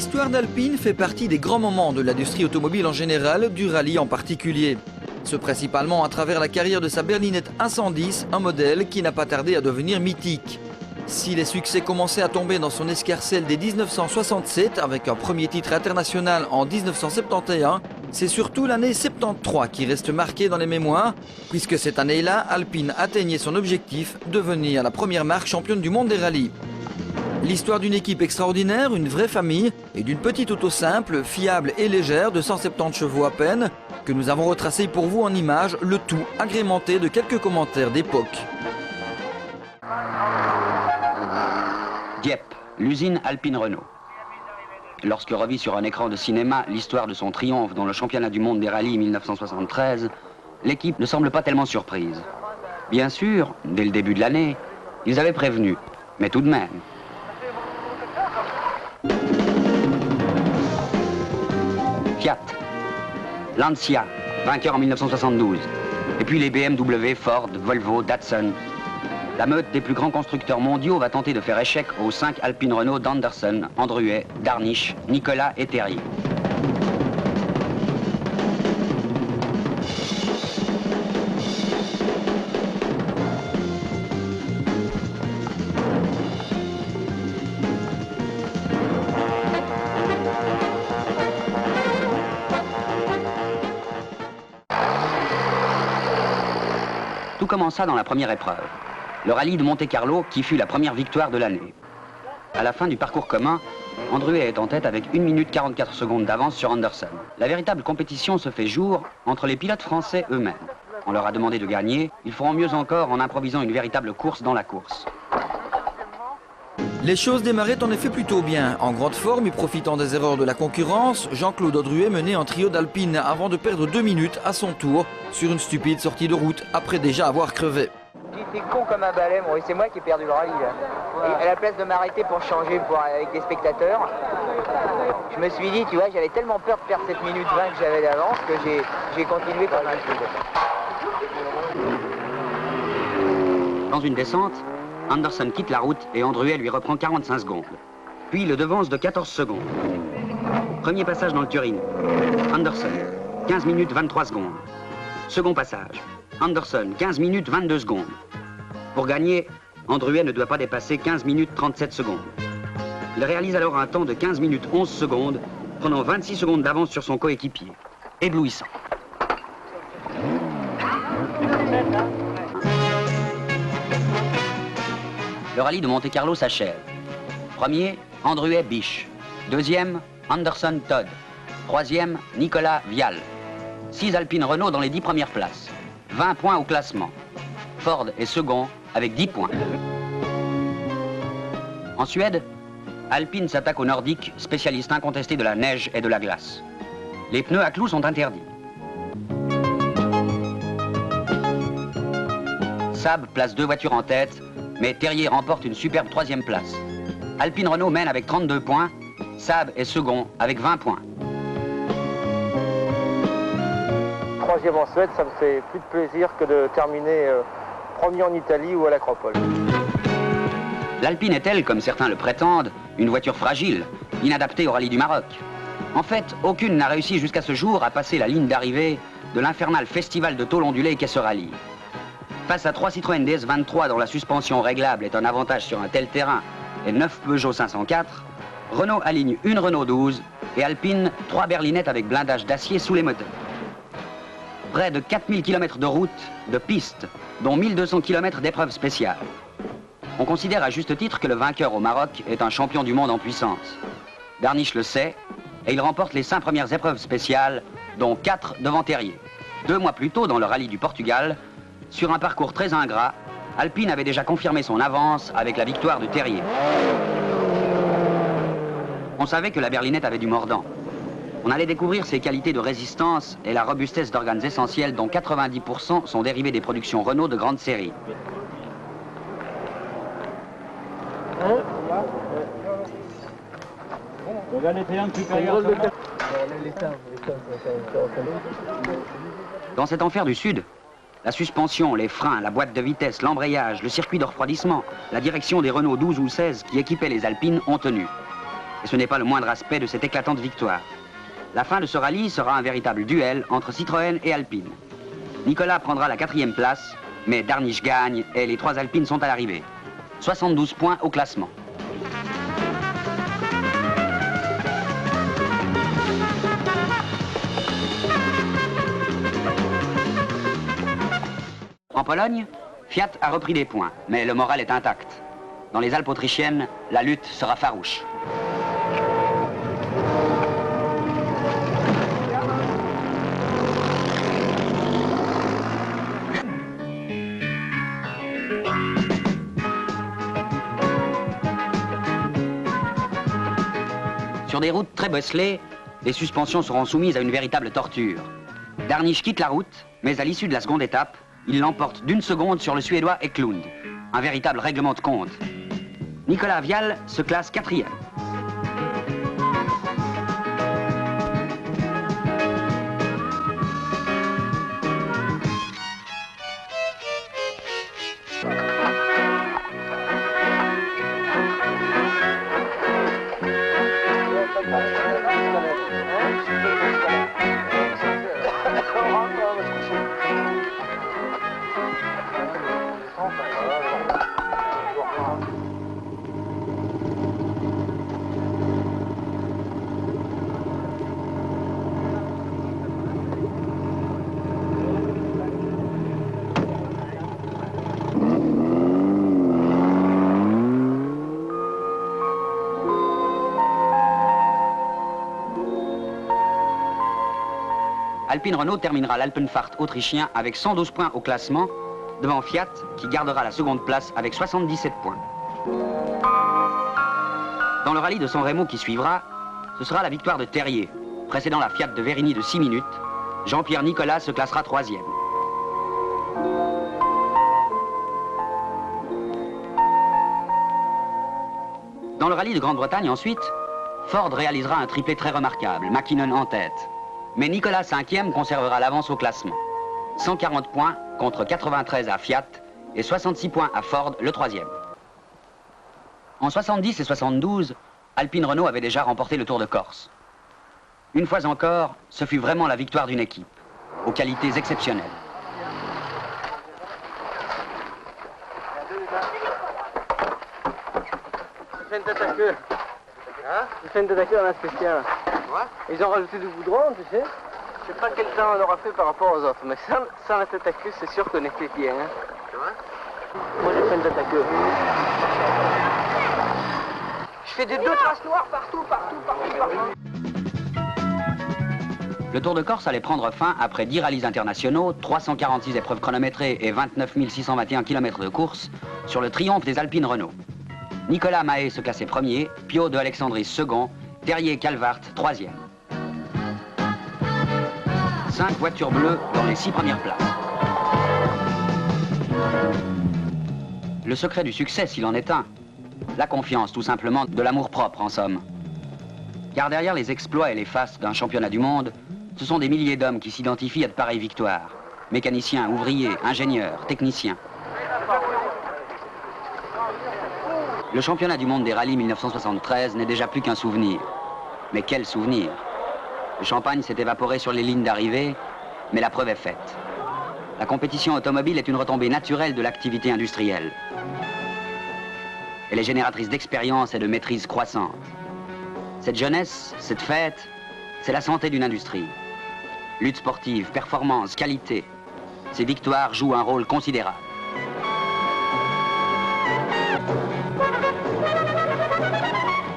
L'histoire d'Alpine fait partie des grands moments de l'industrie automobile en général, du rallye en particulier. Ce principalement à travers la carrière de sa berlinette 110, un modèle qui n'a pas tardé à devenir mythique. Si les succès commençaient à tomber dans son escarcelle dès 1967 avec un premier titre international en 1971, c'est surtout l'année 73 qui reste marquée dans les mémoires, puisque cette année-là, Alpine atteignait son objectif, devenir la première marque championne du monde des rallyes. L'histoire d'une équipe extraordinaire, une vraie famille et d'une petite auto simple, fiable et légère de 170 chevaux à peine, que nous avons retracé pour vous en images, le tout agrémenté de quelques commentaires d'époque. Dieppe, l'usine Alpine Renault. Lorsque revit sur un écran de cinéma l'histoire de son triomphe dans le championnat du monde des rallyes 1973, l'équipe ne semble pas tellement surprise. Bien sûr, dès le début de l'année, ils avaient prévenu, mais tout de même. Fiat, Lancia, vainqueur en 1972, et puis les BMW, Ford, Volvo, Datsun. La meute des plus grands constructeurs mondiaux va tenter de faire échec aux 5 Alpine Renault d'Anderson, Andruet, Darniche, Nicolas et Terrier. Tout commença dans la première épreuve, le rallye de Monte-Carlo qui fut la première victoire de l'année. À la fin du parcours commun, Andruet est en tête avec 1 minute 44 secondes d'avance sur Anderson. La véritable compétition se fait jour entre les pilotes français eux-mêmes. On leur a demandé de gagner, ils feront mieux encore en improvisant une véritable course dans la course. Les choses démarraient en effet plutôt bien. En grande forme et profitant des erreurs de la concurrence, Jean-Claude Andruet menait un trio d'Alpine avant de perdre 2 minutes à son tour sur une stupide sortie de route après déjà avoir crevé. J'étais con comme un balai, moi, et c'est moi qui ai perdu le rallye là. Et à la place de m'arrêter pour changer avec les spectateurs, je me suis dit, tu vois, j'avais tellement peur de perdre cette minute 20 que j'avais d'avance que j'ai continué par la suite. Dans une descente, Anderson quitte la route et Andruet lui reprend 45 secondes. Puis le devance de 14 secondes. Premier passage dans le Turin. Anderson, 15 minutes 23 secondes. Second passage. Anderson, 15 minutes 22 secondes. Pour gagner, Andruet ne doit pas dépasser 15 minutes 37 secondes. Il réalise alors un temps de 15 minutes 11 secondes, prenant 26 secondes d'avance sur son coéquipier. Éblouissant. Le rallye de Monte-Carlo s'achève. Premier, Andruet Biche. Deuxième, Anderson Todd. Troisième, Nicolas Vial. 6 Alpine Renault dans les 10 premières places. 20 points au classement. Ford est second avec 10 points. En Suède, Alpine s'attaque aux Nordiques, spécialistes incontestés de la neige et de la glace. Les pneus à clous sont interdits. Saab place 2 voitures en tête, mais Terrier remporte une superbe 3e place. Alpine Renault mène avec 32 points, Saab est second avec 20 points. Troisième en Suède, ça me fait plus de plaisir que de terminer premier en Italie ou à l'Acropole. L'Alpine est-elle, comme certains le prétendent, une voiture fragile, inadaptée au rallye du Maroc? En fait, aucune n'a réussi jusqu'à ce jour à passer la ligne d'arrivée de l'infernal festival de tôle ondulée qu'est ce rallye. Face à 3 Citroën DS23 dont la suspension réglable est un avantage sur un tel terrain et 9 Peugeot 504, Renault aligne une Renault 12 et Alpine 3 berlinettes avec blindage d'acier sous les moteurs. Près de 4000 km de route, de pistes, dont 1200 km d'épreuves spéciales. On considère à juste titre que le vainqueur au Maroc est un champion du monde en puissance. Darniche le sait, et il remporte les 5 premières épreuves spéciales, dont 4 devant Terrier. 2 mois plus tôt, dans le rallye du Portugal, sur un parcours très ingrat, Alpine avait déjà confirmé son avance avec la victoire de Terrier. On savait que la berlinette avait du mordant. On allait découvrir ses qualités de résistance et la robustesse d'organes essentiels dont 90% sont dérivés des productions Renault de grande série. Dans cet enfer du Sud, la suspension, les freins, la boîte de vitesse, l'embrayage, le circuit de refroidissement, la direction des Renault 12 ou 16 qui équipaient les Alpines ont tenu. Et ce n'est pas le moindre aspect de cette éclatante victoire. La fin de ce rallye sera un véritable duel entre Citroën et Alpine. Nicolas prendra la 4e place, mais Darniche gagne et les 3 Alpines sont à l'arrivée. 72 points au classement. En Pologne, Fiat a repris des points, mais le moral est intact. Dans les Alpes autrichiennes, la lutte sera farouche. Sur des routes très bosselées, les suspensions seront soumises à une véritable torture. Darniche quitte la route, mais à l'issue de la seconde étape, il l'emporte d'1 seconde sur le Suédois Eklund. Un véritable règlement de compte. Nicolas Vial se classe 4e. Alpine Renault terminera l'Alpenfahrt autrichien avec 112 points au classement, devant Fiat qui gardera la seconde place avec 77 points. Dans le rallye de San Remo qui suivra, ce sera la victoire de Terrier, précédant la Fiat de Verini de 6 minutes. Jean-Pierre Nicolas se classera 3e. Dans le rallye de Grande-Bretagne ensuite, Ford réalisera un triplé très remarquable, McKinnon en tête. Mais Nicolas 5e conservera l'avance au classement. 140 points contre 93 à Fiat et 66 points à Ford, le 3e. En 70 et 72, Alpine Renault avait déjà remporté le Tour de Corse. Une fois encore, ce fut vraiment la victoire d'une équipe, aux qualités exceptionnelles. Ils font une tête à queue dans la spéciale. Ils ont rajouté du goudron, tu sais. Je sais pas quel temps on aura fait par rapport aux autres, mais sans la tête à queue, c'est sûr qu'on était bien. Hein. Tu vois? Moi, j'ai fait une tête à queue. Je fais des 2 traces noires partout. Le Tour de Corse allait prendre fin après 10 rallyes internationaux, 346 épreuves chronométrées et 29 621 km de course sur le triomphe des Alpines Renault. Nicolas Mahé se classait 1er, Pio de Alexandris 2nd, Terrier Calvart 3e. 5 voitures bleues dans les 6 premières places. Le secret du succès, s'il en est un, la confiance tout simplement, de l'amour-propre en somme. Car derrière les exploits et les fastes d'un championnat du monde, ce sont des milliers d'hommes qui s'identifient à de pareilles victoires. Mécaniciens, ouvriers, ingénieurs, techniciens. Le championnat du monde des rallyes 1973 n'est déjà plus qu'un souvenir. Mais quel souvenir! Le champagne s'est évaporé sur les lignes d'arrivée, mais la preuve est faite. La compétition automobile est une retombée naturelle de l'activité industrielle. Elle est génératrice d'expérience et de maîtrise croissante. Cette jeunesse, cette fête, c'est la santé d'une industrie. Lutte sportive, performance, qualité. Ces victoires jouent un rôle considérable.